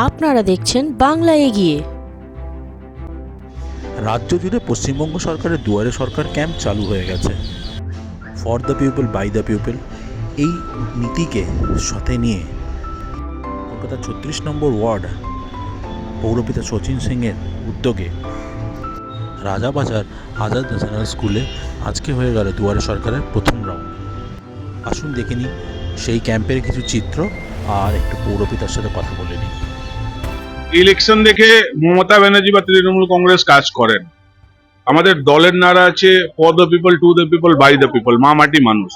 আপনারা দেখছেন বাংলা এগিয়ে। রাজ্য জুড়ে পশ্চিমবঙ্গ সরকারের দুয়ারে সরকার ক্যাম্প চালু হয়ে গেছে। For the people by the people এই নীতিকে সাথে নিয়ে কলকাতার 36 নম্বর ওয়ার্ড পৌরপিতা শচীন সিংয়ের উদ্যোগে রাজাবাজার আজাদ ন্যাশনাল স্কুলে আজকে হয়ে গেল দুয়ারে সরকারের প্রথম রাউন্ড। আসুন দেখে নিই সেই ক্যাম্পের কিছু চিত্র আর একটু পৌরপিতার সাথে কথা বলে নিই। ইলেকশন দেখে মমতা ব্যানার্জি বা তৃণমূল কংগ্রেস কাজ করেন। আমাদের দলের নারা আছে for the people, to the people, by the people. মা মাটি মানুষ,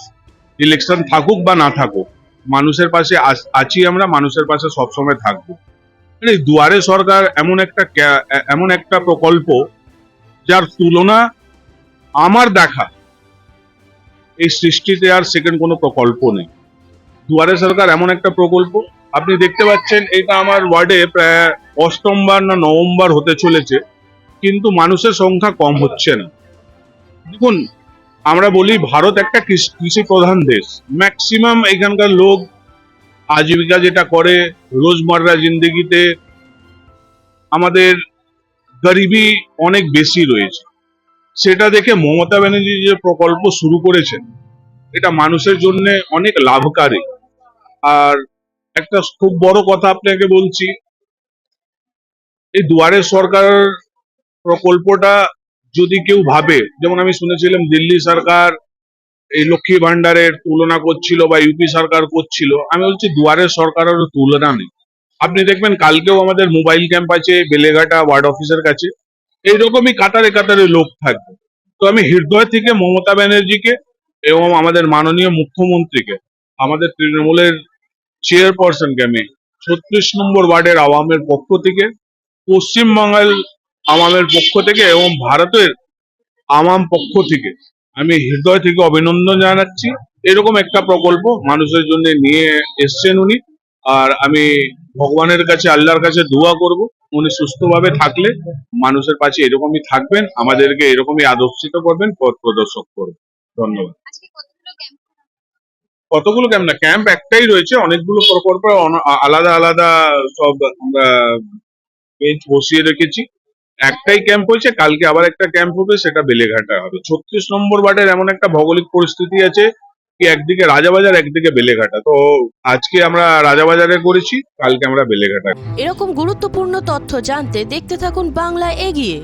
ইলেকশন থাকুক বা না থাকুক, মানুষের পাশে আছি আমরা, মানুষের পাশে সবসময় থাকবো। মানে দুয়ারে সরকার এমন একটা প্রকল্প যার তুলনা আমার দেখা এই সৃষ্টিতে আর সেকেন্ড কোনো প্রকল্প নেই। দুয়ারে সরকার এমন একটা প্রকল্প, আপনি দেখতে পাচ্ছেন এটা আমার ওয়ার্ডে প্রায় অষ্টমবার না নবমবার হতে চলেছে, কিন্তু মানুষের সংখ্যা কম হচ্ছে না। দেখুন, আমরা বলি ভারত একটা কৃষি প্রধান দেশ। ম্যাক্সিমাম এখানকার লোক আজীবিকা যেটা করে রোজমার্রা জিন্দগিতে, আমাদের গরিবি অনেক বেশি রয়েছে। সেটা দেখে মমতা ব্যানার্জি যে প্রকল্প শুরু করেছেন, এটা মানুষের জন্য অনেক লাভকারী। আর একটা খুব বড় কথা আপনাকে বলছি, এই দুয়ারে সরকার প্রকল্পটা যদি কেউ ভাবে, যেমন আমি শুনেছিলাম দিল্লি সরকার এই লক্ষ্মী ভান্ডারের তুলনা করছিল বা ইউপি সরকার করছিল, আমি বলছি দুয়ারে সরকারের তুলনা নেই। আপনি দেখবেন কালকেও আমাদের মোবাইল ক্যাম্প আছে বেলেঘাটা ওয়ার্ড অফিসের কাছে, এইরকমই কাতারে কাতারে লোক থাকবে। তো আমি হৃদয় থেকে মমতা ব্যানার্জিকে এবং আমাদের মাননীয় মুখ্যমন্ত্রীকে, আমাদের তৃণমূলের চেয়ারপারসনকে আমি 36 নম্বর ওয়ার্ডের আওয়ামের পক্ষ থেকে, পশ্চিমবঙ্গের আওয়ামের পক্ষ থেকে এবং ভারতের আওয়াম পক্ষ থেকে আমি হৃদয় থেকে অভিনন্দন জানাচ্ছি। এরকম একটা প্রকল্প মানুষের জন্য নিয়ে এসছেন উনি। আর আমি ভগবানের কাছে, আল্লাহর কাছে দোয়া করব উনি সুস্থভাবে থাকলে মানুষের পাশে এরকমই থাকবেন, আমাদেরকে এরকমই আদর্শিত করবেন, পথ প্রদর্শক করবেন। ধন্যবাদ। কতগুলো ক্যাম্প না, ক্যাম্প একটাই রয়েছে, অনেকগুলো প্রকল্প আলাদা আলাদা সব আমরা বেঞ্চ বসিয়ে রেখেছি। একটাই ক্যাম্প হয়েছে, কালকে আবার একটা ক্যাম্প হবে, সেটা বেলেঘাটা হবে। 36 নম্বর ওয়ার্ডের এমন একটা ভৌগোলিক পরিস্থিতি আছে কি একদিকে রাজাবাজার একদিকে বেলেঘাটা, তো আজকে আমরা রাজাবাজারে করেছি, কালকে আমরা বেলেঘাটা। এরকম গুরুত্বপূর্ণ তথ্য জানতে দেখতে থাকুন বাংলা এগিয়ে।